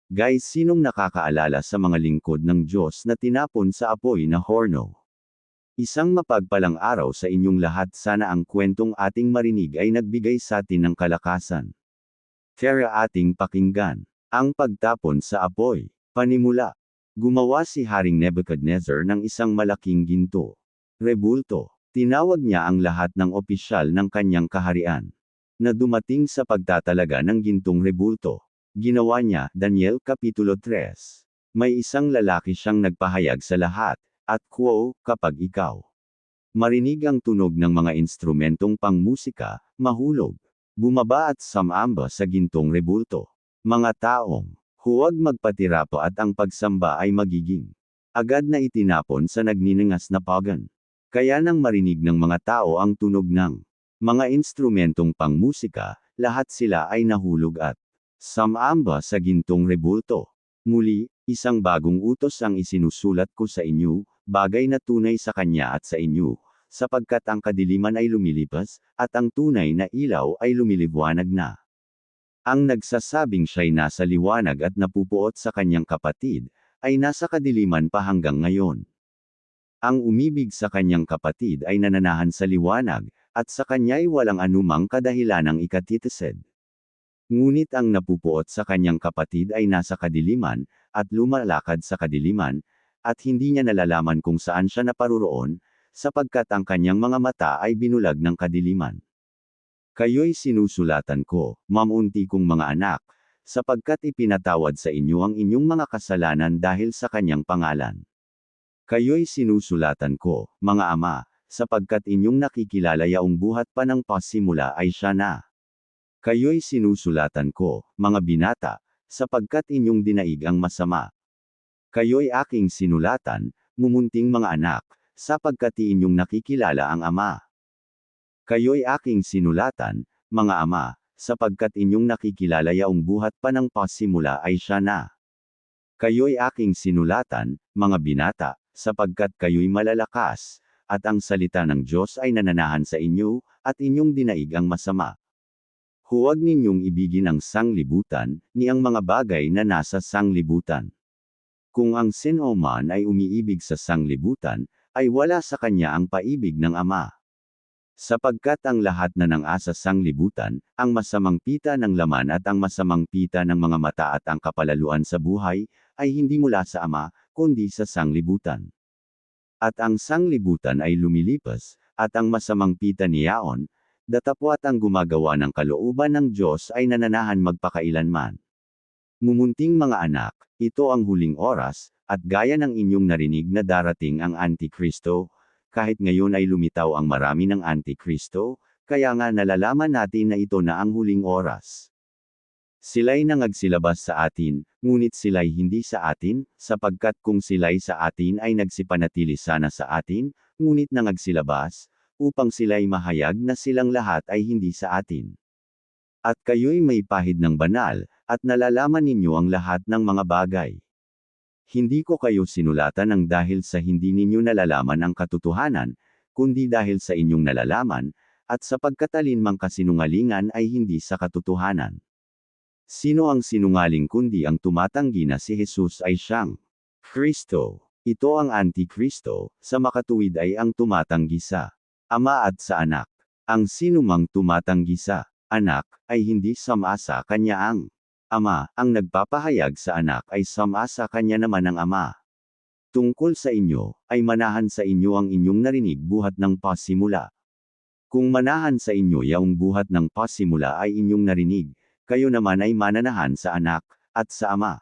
Guys, sinong nakakaalala sa mga lingkod ng Diyos na tinapon sa apoy na horno? Isang mapagpalang araw sa inyong lahat. Sana ang kwentong ating marinig ay nagbigay sa atin ng kalakasan. Tara ating pakinggan. Ang pagtapon sa apoy. Panimula. Gumawa si Haring Nebuchadnezzar ng isang malaking ginto. Rebulto. Tinawag niya ang lahat ng opisyal ng kanyang kaharian na dumating sa pagtatalaga ng gintong rebulto. Ginawa niya, Daniel Kapitulo 3. May isang lalaki siyang nagpahayag sa lahat, at kapag ikaw marinig ang tunog ng mga instrumentong pangmusika, mahulog, bumaba at sumamba sa gintong rebulto. Mga taong, huwag magpatirapo at ang pagsamba ay magiging agad na itinapon sa nagniningas na pagan. Kaya nang marinig ng mga tao ang tunog ng mga instrumentong pangmusika, lahat sila ay nahulog at sumamba sa gintong rebulto. Muli, isang bagong utos ang isinusulat ko sa inyo, bagay na tunay sa kanya at sa inyo, sapagkat ang kadiliman ay lumilipas, at ang tunay na ilaw ay lumiliwanag na. Ang nagsasabing siya'y nasa liwanag at napupuot sa kanyang kapatid, ay nasa kadiliman pa hanggang ngayon. Ang umibig sa kanyang kapatid ay nananahan sa liwanag, at sa kanya'y walang anumang kadahilanang ikatitised. Ngunit ang napupuot sa kanyang kapatid ay nasa kadiliman, at lumalakad sa kadiliman, at hindi niya nalalaman kung saan siya naparuroon, sapagkat ang kanyang mga mata ay binulag ng kadiliman. Kayo'y sinusulatan ko, mamunti kong mga anak, sapagkat ipinatawad sa inyo ang inyong mga kasalanan dahil sa kanyang pangalan. Kayo'y sinusulatan ko, mga ama, sapagkat inyong nakikilala yaong buhat pa ng pasimula ay siya na. Kayo'y sinusulatan ko, mga binata, sapagkat inyong dinaig ang masama. Kayo'y aking sinulatan, mumunting mga anak, sapagkat inyong nakikilala ang Ama. Kayo'y aking sinulatan, mga ama, sapagkat inyong nakikilala yaong buhat pa ng pasimula ay siya na. Kayo'y aking sinulatan, mga binata, sapagkat kayo'y malalakas, at ang salita ng Diyos ay nananahan sa inyo, at inyong dinaig ang masama. Huwag ninyong ibigin ang sanglibutan, ni ang mga bagay na nasa sanglibutan. Kung ang sino man ay umiibig sa sanglibutan, ay wala sa kanya ang paibig ng Ama. Sapagkat ang lahat na nang asa sanglibutan, ang masamang pita ng laman at ang masamang pita ng mga mata at ang kapalaluan sa buhay, ay hindi mula sa Ama, kundi sa sanglibutan. At ang sanglibutan ay lumilipas, at ang masamang pita niyaon, datapwat ang gumagawa ng kalooban ng Diyos ay nananahan magpakailanman. Mumunting mga anak, ito ang huling oras, at gaya ng inyong narinig na darating ang Antikristo, kahit ngayon ay lumitaw ang marami ng Antikristo, kaya nga nalalaman natin na ito na ang huling oras. Sila'y nangagsilabas sa atin, ngunit sila'y hindi sa atin, sapagkat kung sila'y sa atin ay nagsipanatili sana sa atin, ngunit nangagsilabas, upang sila'y mahayag na silang lahat ay hindi sa atin. At kayo'y may pahid ng banal, at nalalaman ninyo ang lahat ng mga bagay. Hindi ko kayo sinulatan ng dahil sa hindi ninyo nalalaman ang katotohanan, kundi dahil sa inyong nalalaman, at sapagkat alinmang kasinungalingan ay hindi sa katotohanan. Sino ang sinungaling kundi ang tumatanggi na si Jesus ay siyang Kristo? Ito ang Antikristo, sa makatuwid ay ang tumatanggi sa Ama at sa Anak. Ang sinumang tumatanggi sa Anak, ay hindi samasa kanya ang Ama, ang nagpapahayag sa Anak ay samasa kanya naman ang Ama. Tungkol sa inyo, ay manahan sa inyo ang inyong narinig buhat ng pasimula. Kung manahan sa inyo yaong buhat ng pasimula ay inyong narinig, kayo naman ay mananahan sa Anak, at sa Ama.